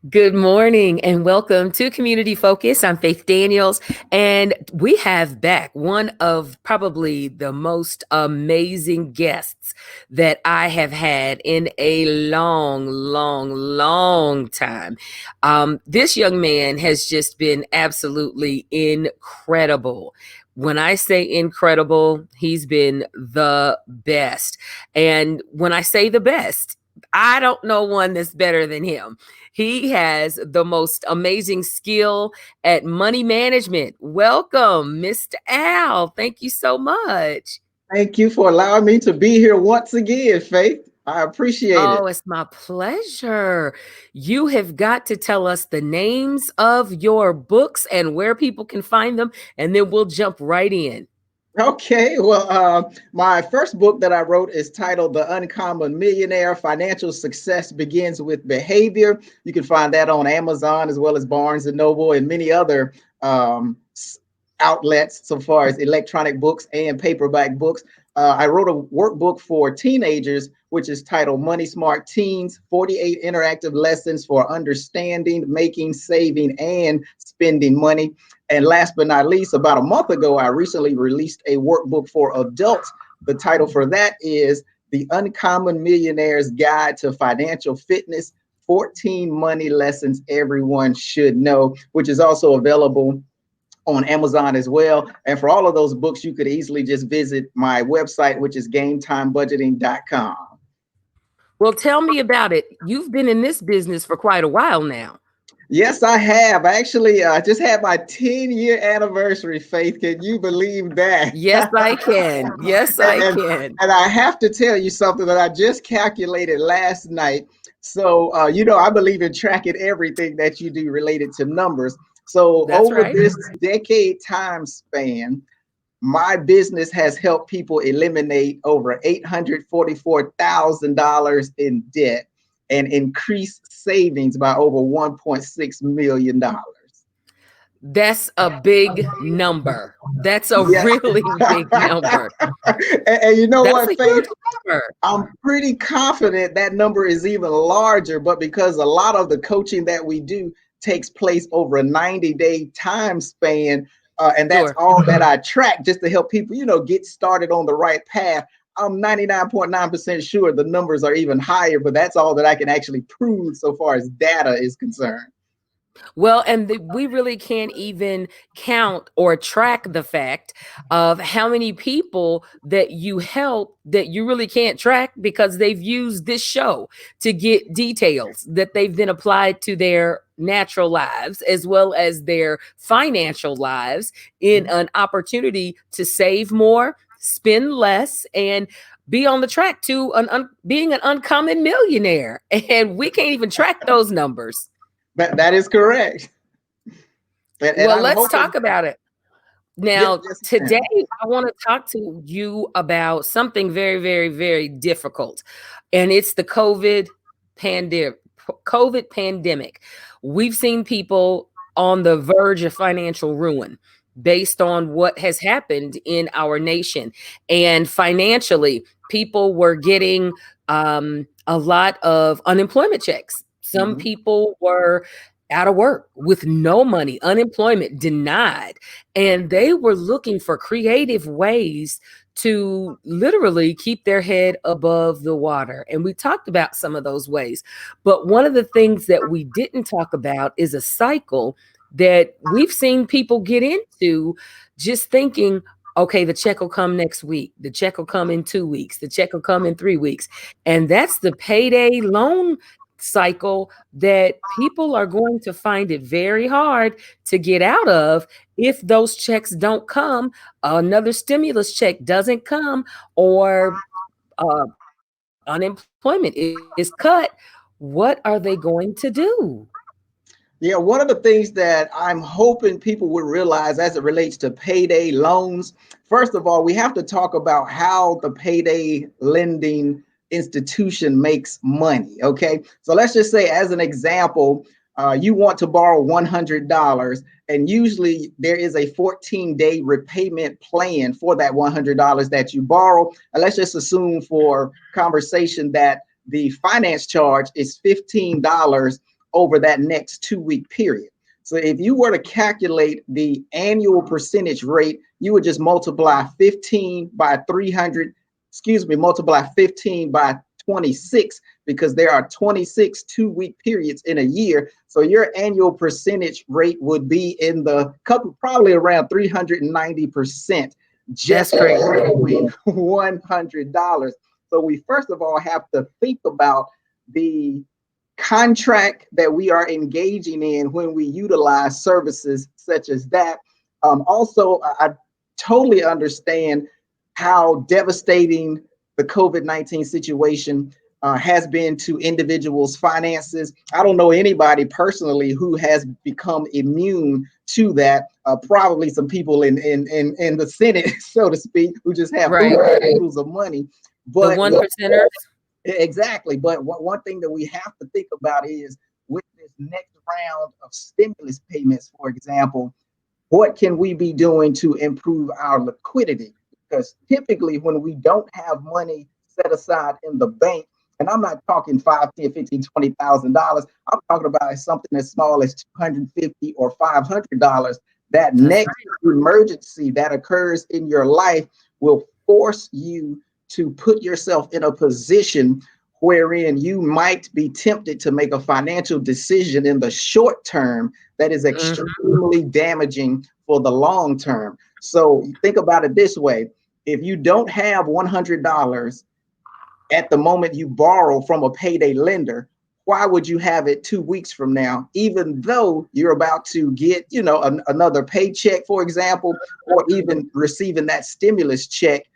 Good morning and welcome to Community Focus. I'm Faith Daniels, and we have back one of probably the most amazing guests that I have had in a long time. This young man has just been absolutely incredible. When I say incredible, he's been the best. And when I say the best, I don't know one that's better than him. He has the most amazing skill at money management. Welcome, Mr. Al. Thank you so much. Thank you for allowing me to be here once again, Faith. I appreciate Oh, it. it's my pleasure. You have got to tell us the names of your books and where people can find them, and then we'll jump right in. Okay, my first book that I wrote is titled The Uncommon Millionaire. Financial Success Begins with Behavior. You can find that on Amazon as well as Barnes and Noble and many other um, outlets so far as electronic books and paperback books. I wrote a workbook for teenagers, which is titled Money Smart Teens 48 Interactive Lessons for Understanding, Making, Saving, and Spending Money. And last but not least, about a month ago, I recently released a workbook for adults. The title for that is The Uncommon Millionaire's Guide to Financial Fitness 14 Money Lessons Everyone Should Know, which is also available on Amazon as well. And for all of those books, you could easily just visit my website, which is gametimebudgeting.com. Well, tell me about it. You've been in this business for quite a while now. Yes, I have. Actually, I just had my 10-year anniversary, Faith. Can you believe that? Yes, I can. Yes, I and, can. and I have to tell you something that I just calculated last night. So, I believe in tracking everything that you do related to numbers. So, That's over right. this decade time span, my business has helped people eliminate over $844,000 in debt and increase savings by over $1.6 million. That's a big number. That's a Yeah. really big number. And you know That's what, a Faith? huge number. I'm pretty confident that number is even larger, but because a lot of the coaching that we do takes place over a 90-day time span, and that's Sure. all that I track just to help people, get started on the right path. I'm 99.9% sure the numbers are even higher, but that's all that I can actually prove so far as data is concerned. Well, and we really can't even count or track the fact of how many people that you help that you really can't track because they've used this show to get details that they've then applied to their natural lives as well as their financial lives in an opportunity to save more, spend less, and be on the track to being an uncommon millionaire. And we can't even track those numbers. That is correct. And Well, I'm let's hoping, talk about it. yes, Now, yes, today, ma'am. I want to talk to you about something very difficult, and it's the pandemic. COVID pandemic. We've seen people on the verge of financial ruin based on what has happened in our nation. And financially, people were getting a lot of unemployment checks. Some Mhm. people were out of work with no money, unemployment denied. And they were looking for creative ways to literally keep their head above the water. And we talked about some of those ways. But one of the things that we didn't talk about is a cycle that we've seen people get into, just thinking, okay, the check will come next week. The check will come in 2 weeks. The check will come in 3 weeks. And that's the payday loan cycle that people are going to find it very hard to get out of if those checks don't come, another stimulus check doesn't come, or unemployment is cut. What are they going to do? Yeah, one of the things that I'm hoping people would realize as it relates to payday loans, first of all, we have to talk about how the payday lending institution makes money. Okay. So let's just say, as an example, you want to borrow $100, and usually there is a 14-day repayment plan for that $100 that you borrow. And let's just assume for conversation that the finance charge is $15 over that next 2 week period. So if you were to calculate the annual percentage rate, you would just multiply 15 by 300, multiply 15 by 26, because there are 26 2 week periods in a year. So your annual percentage rate would be in the couple, probably around 390%, just That's crazy. $100. So we first of all have to think about the contract that we are engaging in when we utilize services such as that. Also, I totally understand how devastating the COVID-19 situation has been to individuals' finances. I don't know anybody personally who has become immune to that. Probably some people in the Senate, so to speak, who just have Right. oodles of money. The But one percenters. exactly. But one thing that we have to think about is, with this next round of stimulus payments, for example, what can we be doing to improve our liquidity? Because typically when we don't have money set aside in the bank, and I'm not talking 5, 10, 15, $20,000. I'm talking about something as small as $250 or $500. That That's next emergency that occurs in your life will force you to put yourself in a position wherein you might be tempted to make a financial decision in the short term that is right. extremely damaging for the long term. So think about it this way. If you don't have $100 at the moment you borrow from a payday lender, why would you have it 2 weeks from now, even though you're about to get, another paycheck, for example, or even receiving that stimulus check?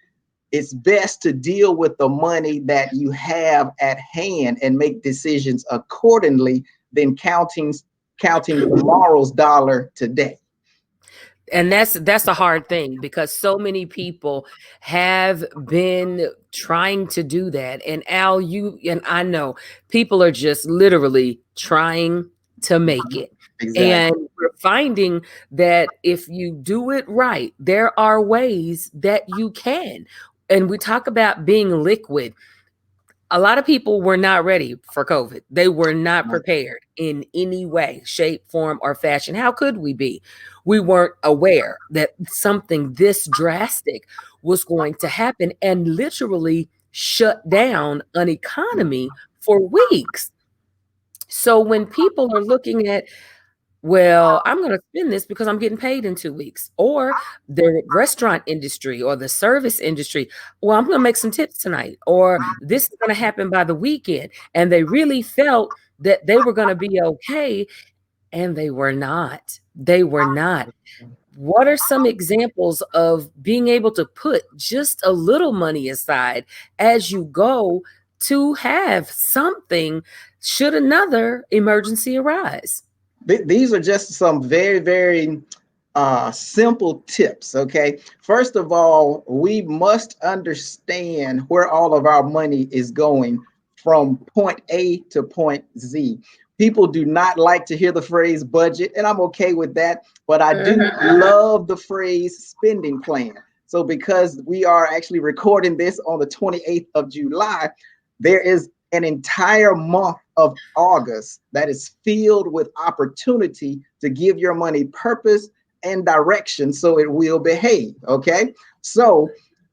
It's best to deal with the money that you have at hand and make decisions accordingly than counting tomorrow's dollar today. And that's a hard thing, because so many people have been trying to do that. And Al, you and I know people are just literally trying to make it. Exactly. And we're finding that if you do it right, there are ways that you can. And we talk about being liquid. A lot of people were not ready for COVID. They were not prepared in any way, shape, form, or fashion. How could we be? We weren't aware that something this drastic was going to happen and literally shut down an economy for weeks. So when people are looking at, well, I'm going to spend this because I'm getting paid in 2 weeks. Or the restaurant industry or the service industry, well, I'm going to make some tips tonight. Or this is going to happen by the weekend. And they really felt that they were going to be okay. And they were not. They were not. What are some examples of being able to put just a little money aside as you go to have something should another emergency arise? These are just some very, very simple tips. Okay. First of all, we must understand where all of our money is going from point A to point Z. People do not like to hear the phrase budget, and I'm okay with that, but I do love the phrase spending plan. So, because we are actually recording this on the 28th of July, there is an entire month of August that is filled with opportunity to give your money purpose and direction so it will behave. Okay. So,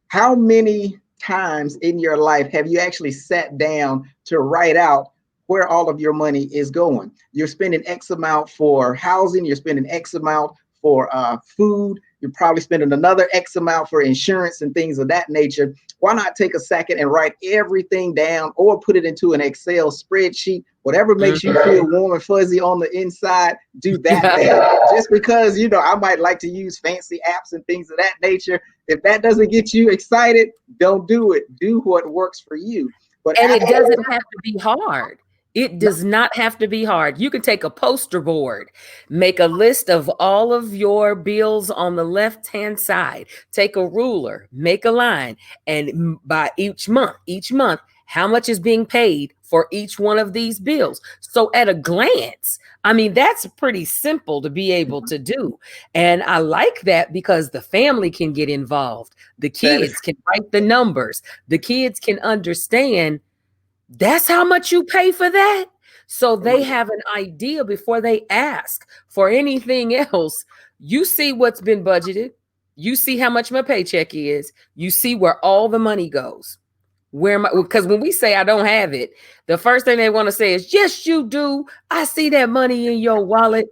how many times in your life have you actually sat down to write out where all of your money is going? You're spending X amount for housing, you're spending X amount for food, you're probably spending another X amount for insurance and things of that nature. Why not take a second and write everything down, or put it into an Excel spreadsheet? Whatever makes you feel warm and fuzzy on the inside, do that there. Just because, I might like to use fancy apps and things of that nature. If that doesn't get you excited, don't do it. Do what works for you. But And it doesn't have to be hard. It does not have to be hard. You can take a poster board, make a list of all of your bills on the left-hand side, take a ruler, make a line, and by each month, how much is being paid for each one of these bills. So at a glance, I mean, that's pretty simple to be able to do. And I like that because the family can get involved. The kids can write the numbers. The kids can understand that's how much you pay for that. So they have an idea before they ask for anything else. You see what's been budgeted. You see how much my paycheck is. You see where all the money goes. Where my, because when we say I don't have it, the first thing they want to say is, yes, you do. I see that money in your wallet.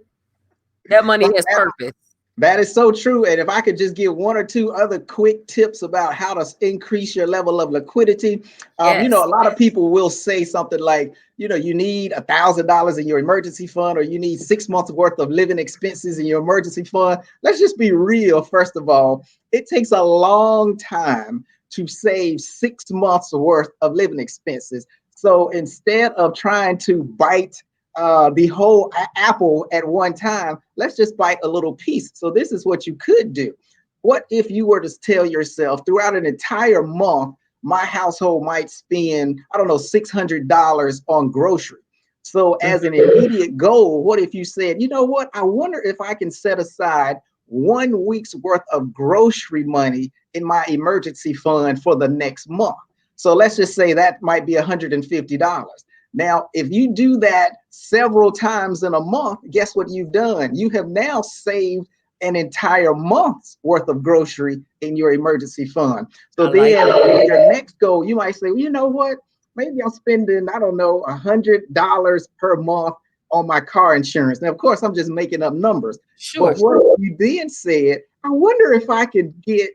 That money has purpose. That is so true. And if I could just give one or two other quick tips about how to increase your level of liquidity, Yes. a lot of people will say something like, you need $1,000 in your emergency fund, or you need 6 months worth of living expenses in your emergency fund. Let's just be real. First of all, it takes a long time to save 6 months worth of living expenses. So instead of trying to bite the whole apple at one time, let's just bite a little piece. So this is what you could do. What if you were to tell yourself throughout an entire month, my household might spend, I don't know, $600 on grocery. So as an immediate goal, what if you said, you know what, I wonder if I can set aside 1 week's worth of grocery money in my emergency fund for the next month. So let's just say that might be $150. Now, if you do that several times in a month, guess what you've done? You have now saved an entire month's worth of grocery in your emergency fund. So I like then it. your next goal, you might say, well, you know what? Maybe I'm spending, I don't know, $100 per month on my car insurance. Now, of course, I'm just making up numbers. Sure. But what you then said, I wonder if I could get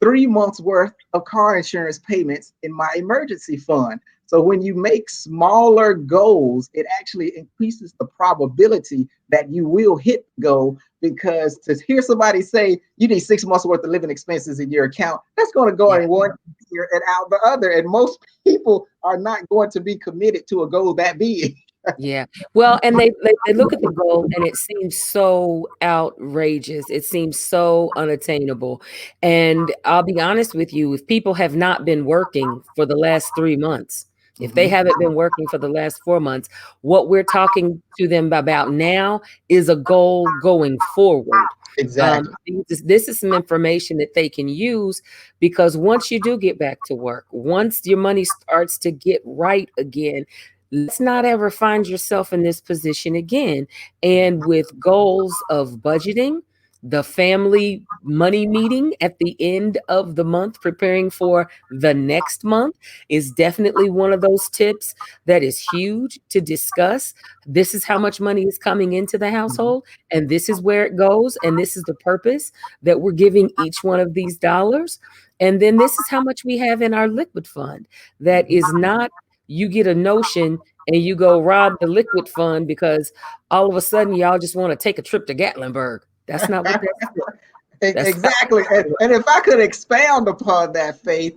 3 months worth of car insurance payments in my emergency fund. So when you make smaller goals, it actually increases the probability that you will hit goal, because to hear somebody say you need 6 months worth of living expenses in your account, that's going to go Yeah. in one ear and out the other. And most people are not going to be committed to a goal that big. Yeah. Well, and they look at the goal and it seems so outrageous. It seems so unattainable. And I'll be honest with you, if people have not been working for the last 3 months, if they Mhm. haven't been working for the last 4 months, what we're talking to them about now is a goal going forward. Exactly. This is some information that they can use, because once you do get back to work, once your money starts to get right again, let's not ever find yourself in this position again. And with goals of budgeting, the family money meeting at the end of the month, preparing for the next month, is definitely one of those tips that is huge to discuss. This is how much money is coming into the Mhm. household, and this is where it goes, and this is the purpose that we're giving each one of these dollars. And then this is how much we have in our liquid fund. That is not, you get a notion and you go rob the liquid fund because all of a sudden y'all just want to take a trip to Gatlinburg. That's not what that's for. That's not Exactly. And if I could expound upon that, Faith,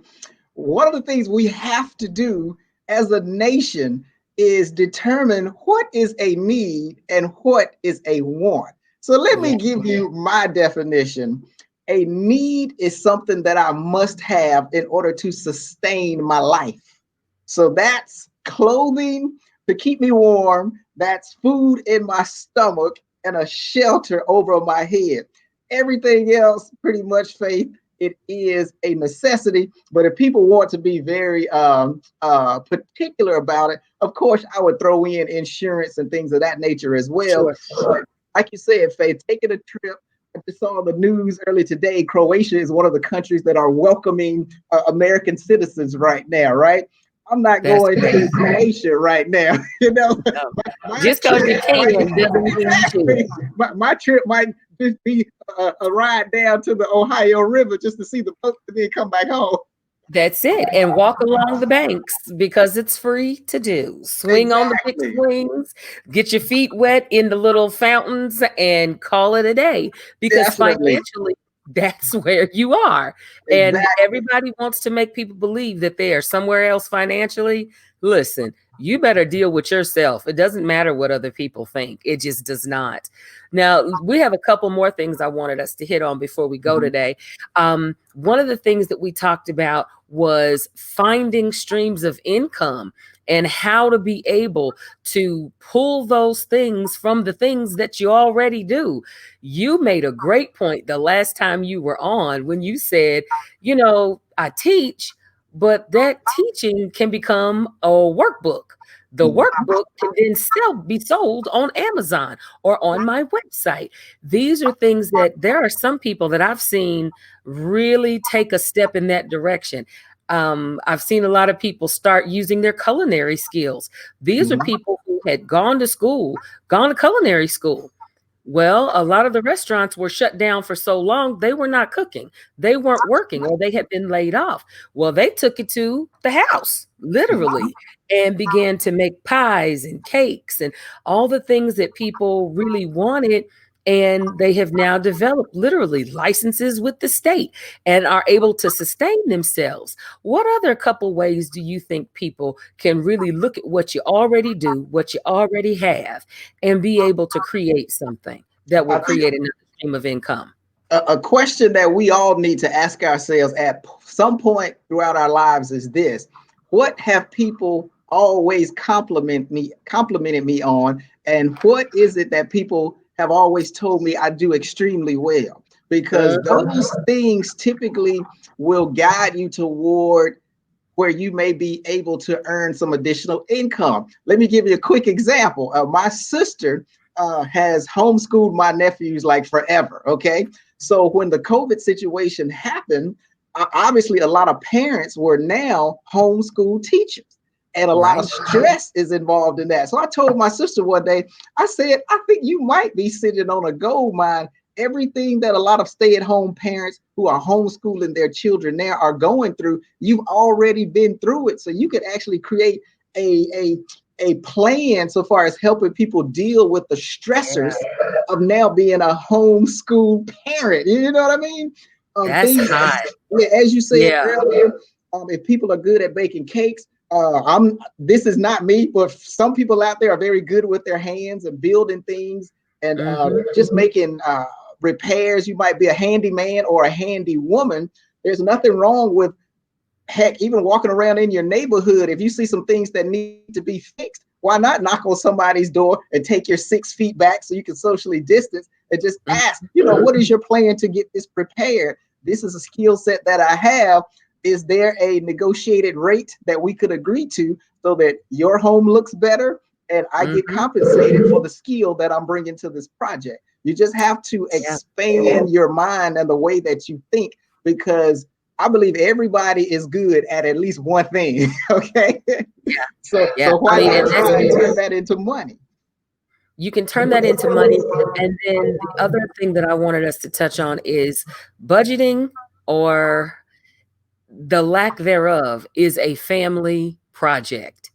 one of the things we have to do as a nation is determine what is a need and what is a want. So let yeah, me give you my definition. A need is something that I must have in order to sustain my life. So that's clothing to keep me warm, that's food in my stomach, and a shelter over my head. Everything else, pretty much, Faith, it is a necessity. But if people want to be very particular about it, of course, I would throw in insurance and things of that nature as well. sure. But like you said, Faith, taking a trip. I just saw the news early today. Croatia is one of the countries that are welcoming American citizens right now, right? I'm not That's going great. to Croatia right now. No. My Just because you trip might can doesn't mean you should. exactly. My trip might just be a ride down to the Ohio River just to see the boat and then come back home. That's it. And walk along the banks because it's free to do. Swing on the big Exactly. swings, get your feet wet in the little fountains, and call it a day, because Definitely. financially, that's where you are. And Exactly. everybody wants to make people believe that they are somewhere else financially. Listen, you better deal with yourself. It doesn't matter what other people think, it just does not. Now, we have a couple more things I wanted us to hit on before we go Mhm. today. One of the things that we talked about was finding streams of income and how to be able to pull those things from the things that you already do. You made a great point the last time you were on when you said, I teach, but that teaching can become a workbook. The workbook can then be sold on Amazon or on my website. These are things that there are some people that I've seen really take a step in that direction. I've seen a lot of people start using their culinary skills. These are people who had gone to school, gone to culinary school. Well, a lot of the restaurants were shut down for so long, they were not cooking. They weren't working or they had been laid off. Well, they took it to the house, literally, and began to make pies and cakes and all the things that people really wanted. And they have now developed literally licenses with the state and are able to sustain themselves. What other couple ways do you think people can really look at what you already do, what you already have, and be able to create something that will I think create another stream of income? a question that we all need to ask ourselves at some point throughout our lives is this: what have people always complimented me on, and what is it that people have always told me I do extremely well? Because Uh-huh. those things typically will guide you toward where you may be able to earn some additional income. Let me give you a quick example. My sister has homeschooled my nephews like forever. Okay. So when the COVID situation happened, obviously a lot of parents were now homeschool teachers. And a lot of Right. stress is involved in that. So I told my sister one day, I said, I think you might be sitting on a gold mine. Everything that a lot of stay-at-home parents who are homeschooling their children now are going through, you've already been through it. So you could actually create a plan so far as helping people deal with the stressors Yeah. of now being a homeschool parent. You know what I mean? That's Things, hot. as you said Yeah. earlier, if people are good at baking cakes, I'm. This is not me, but some people out there are very good with their hands and building things and Hmm. just making repairs. You might be a handyman or a handy woman. There's nothing wrong with, heck, even walking around in your neighborhood. If you see some things that need to be fixed, why not knock on somebody's door and take your 6 feet back so you can socially distance and just ask, what is your plan to get this prepared? This is a skill set that I have. Is there a negotiated rate that we could agree to so that your home looks better and I get Hmm. compensated for the skill that I'm bringing to this project? You just have to Yeah. expand your mind and the way that you think, because I believe everybody is good at least one thing. Okay. Yeah. so Yeah. so I why mean, and not that's try and turn that into money? you can turn that into money. And then the other thing that I wanted us to touch on is budgeting, or the lack thereof, is a family project.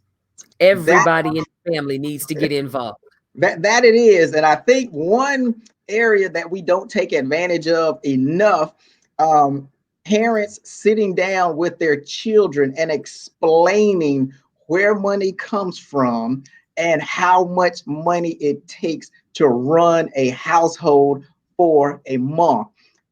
That Everybody in the family needs to get involved. that it is. And I think one area that we don't take advantage of enough, um, parents sitting down with their children and explaining where money comes from and how much money it takes to run a household for a month.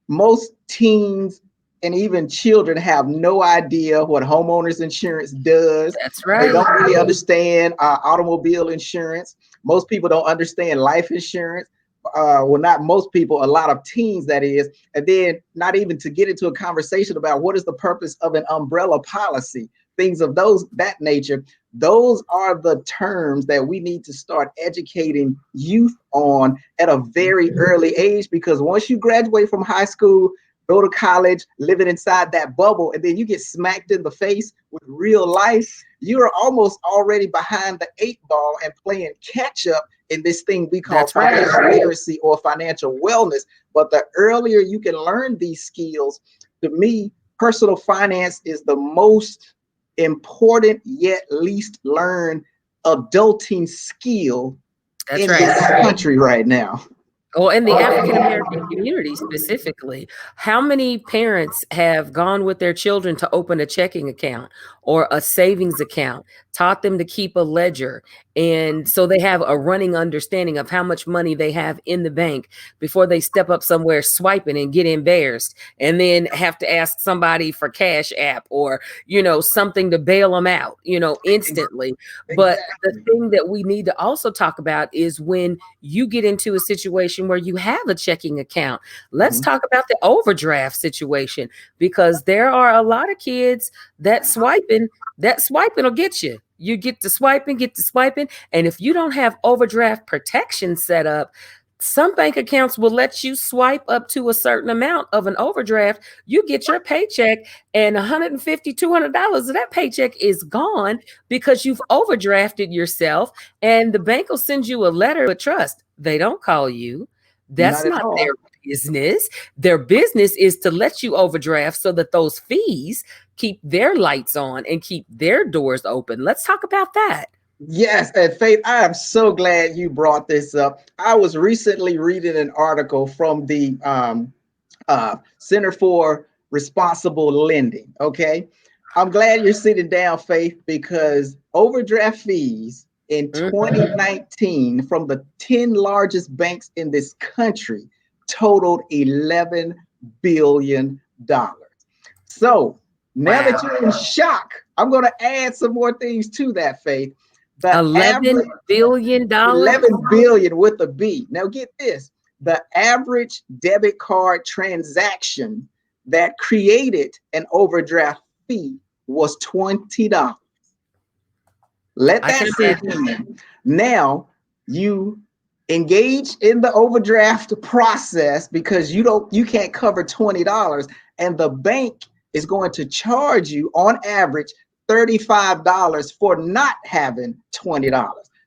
Most teens and even children have no idea what homeowners insurance does. That's They right. don't really understand automobile insurance. Most people don't understand life insurance. Well, not most people, a lot of teens, that is. And then not even to get into a conversation about what is the purpose of an umbrella policy, things of that nature. Those are the terms that we need to start educating youth on at a very early age, because once you graduate from high school, go to college, living inside that bubble, and then you get smacked in the face with real life, you're almost already behind the 8 ball and playing catch up in this thing we call That's right. financial literacy or financial wellness. But the earlier you can learn these skills, to me, personal finance is the most important yet least learned adulting skill That's in right. this country right now. Well, in the African American community specifically, how many parents have gone with their children to open a checking account or a savings account taught them to keep a ledger. And so they have a running understanding of how much money they have in the bank before they step up somewhere swiping and get embarrassed and then have to ask somebody for cash app or, something to bail them out, instantly. But the Exactly. thing that we need to also talk about is when you get into a situation where you have a checking account. Let's Mhm. talk about the overdraft situation, because there are a lot of kids that swiping will get you. You get to swiping. And if you don't have overdraft protection set up, some bank accounts will let you swipe up to a certain amount of an overdraft. You get your paycheck and $150, $200 of that paycheck is gone because you've overdrafted yourself. And the bank will send you a letter, but trust, they don't call you. That's Not at not their all. business. Their business is to let you overdraft so that those fees keep their lights on and keep their doors open. Let's talk about that. Yes, and Faith, I am so glad you brought this up. I was recently reading an article from the Center for Responsible Lending. Okay. I'm glad you're sitting down, Faith, because overdraft fees in Mhm. 2019 from the 10 largest banks in this country totaled $11 billion. So now that Wow. you're in shock, I'm going to add some more things to that, Faith. The $11 average billion dollars. 11 billion with a B. Now get this. The average debit card transaction that created an overdraft fee was $20. Let I that can sink imagine. in. Now you engage in the overdraft process because you can't cover $20, and the bank is going to charge you on average $35 for not having $20.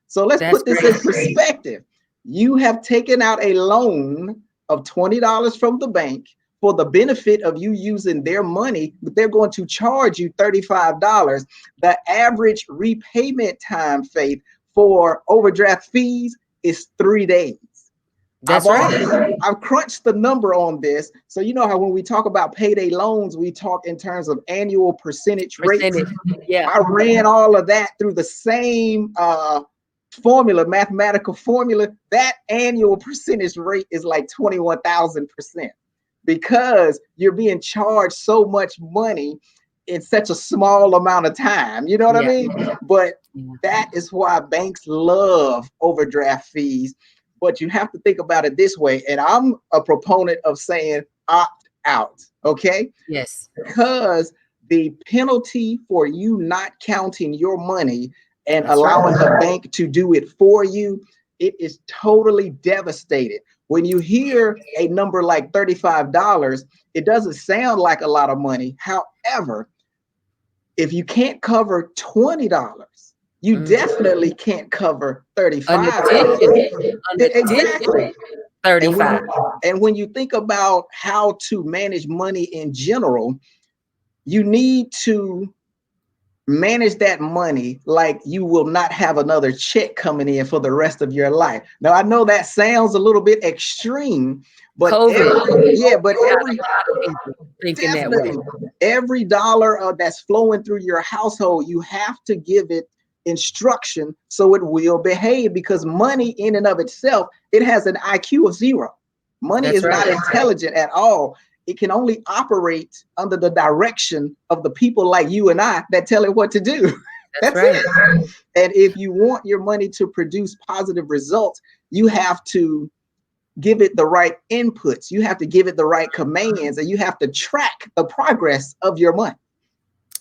So let's That's put this in crazy. perspective. You have taken out a loan of $20 from the bank for the benefit of you using their money, but they're going to charge you $35. The average repayment time, Faith, for overdraft fees is 3 days. I've That's right. already I've crunched the number on this. So you know how when we talk about payday loans, we talk in terms of annual percentage rates. Percentage. Yeah. I ran all of that through the same formula, mathematical formula. That annual percentage rate is like 21,000% because you're being charged so much money in such a small amount of time. You know what I Yeah. mean? But Yeah. that is why banks love overdraft fees. But you have to think about it this way. And I'm a proponent of saying opt out. Okay. Yes. Because the penalty for you not counting your money and That's right. allowing the bank to do it for you, it is totally devastated. When you hear a number like $35, it doesn't sound like a lot of money. However, if you can't cover $20, you Mhm. definitely can't cover An $35. additional, an additional Exactly. And when 35. you think about how to manage money in general, you need to manage that money like you will not have another check coming in for the rest of your life. Now I know that sounds a little bit extreme, but COVID got a every lot of people thinking that way. definitely every dollar that's flowing through your household, you have to give it instruction so it will behave, because money in and of itself, it has an IQ of zero. Money That's is right. not intelligent at all. It can only operate under the direction of the people like you and I that tell it what to do. That's That's right. it. And if you want your money to produce positive results, you have to give it the right inputs. You have to give it the right commands, and you have to track the progress of your money.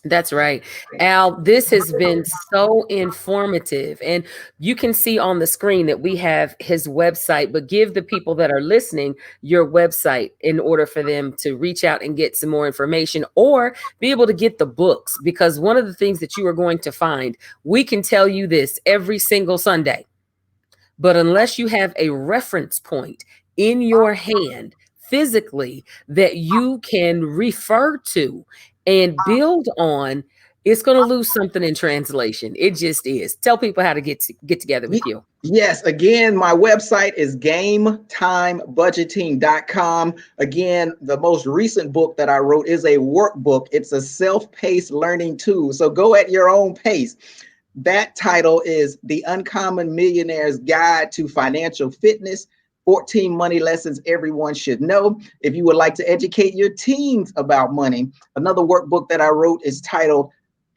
That's right. Al, this has been so informative. And you can see on the screen that we have his website, but give the people that are listening your website in order for them to reach out and get some more information or be able to get the books. Because one of the things that you are going to find, we can tell you this every single Sunday. But unless you have a reference point in your hand physically that you can refer to and build on, it's going to lose something in translation. It just is. Tell people how to get together with you. Yes, again, my website is gametimebudgeting.com. Again, the most recent book that I wrote is a workbook. It's a self-paced learning tool. So go at your own pace. That title is The Uncommon Millionaire's Guide to Financial Fitness, 14 money lessons everyone should know. If you would like to educate your teens about money, another workbook that I wrote is titled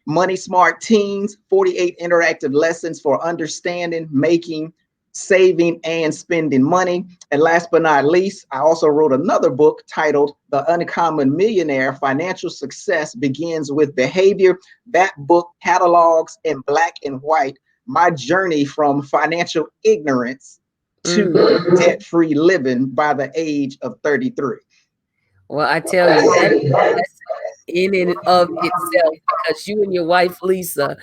Money Smart Teens, 48 interactive lessons for understanding, making, saving, and spending money. And last but not least, I also wrote another book titled The Uncommon Millionaire, Financial Success Begins with Behavior. That book catalogs in black and white my journey from financial ignorance to debt-free living by the age of 33. Well, I tell you, that is a lesson in and of itself, because you and your wife, Lisa,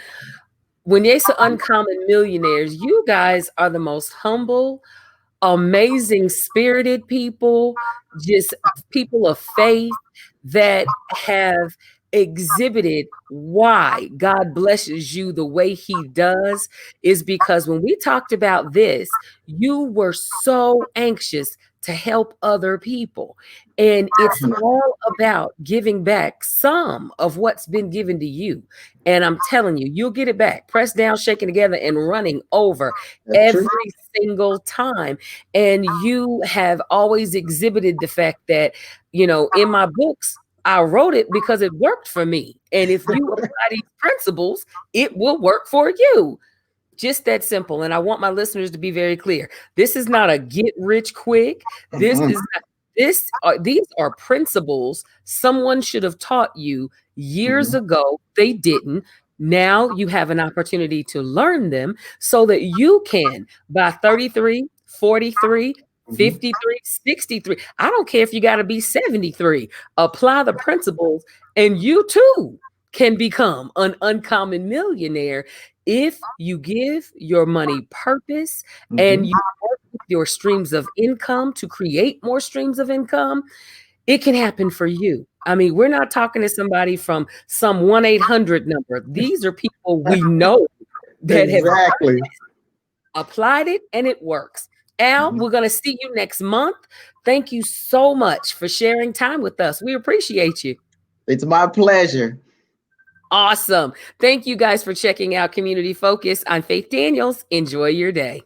when they say uncommon millionaires, you guys are the most humble, amazing spirited people, just people of faith that have exhibited why God blesses you the way he does, is because when we talked about this, you were so anxious to help other people. And it's all about giving back some of what's been given to you. And I'm telling you, you'll get it back, pressed down, shaken together, and running over That's true. every single time. And you have always exhibited the fact that, in my books, I wrote it because it worked for me. And if you apply these principles, it will work for you. Just that simple. And I want my listeners to be very clear. This is not a get rich quick. This Mhm. is not, these are principles someone should have taught you years Mhm. ago. They didn't. Now you have an opportunity to learn them so that you can, by 33, 43, Mhm. 53, 63. I don't care if you got to be 73. Apply the principles and you too can become an uncommon millionaire if you give your money purpose and Mhm. you work with your streams of income to create more streams of income. It can happen for you. I mean, we're not talking to somebody from some 1-800 number. These are people we know that have Exactly. applied it and it works. Al, Mhm. we're going to see you next month. Thank you so much for sharing time with us. We appreciate you. It's my pleasure. Awesome. Thank you guys for checking out Community Focus. I'm Faith Daniels. Enjoy your day.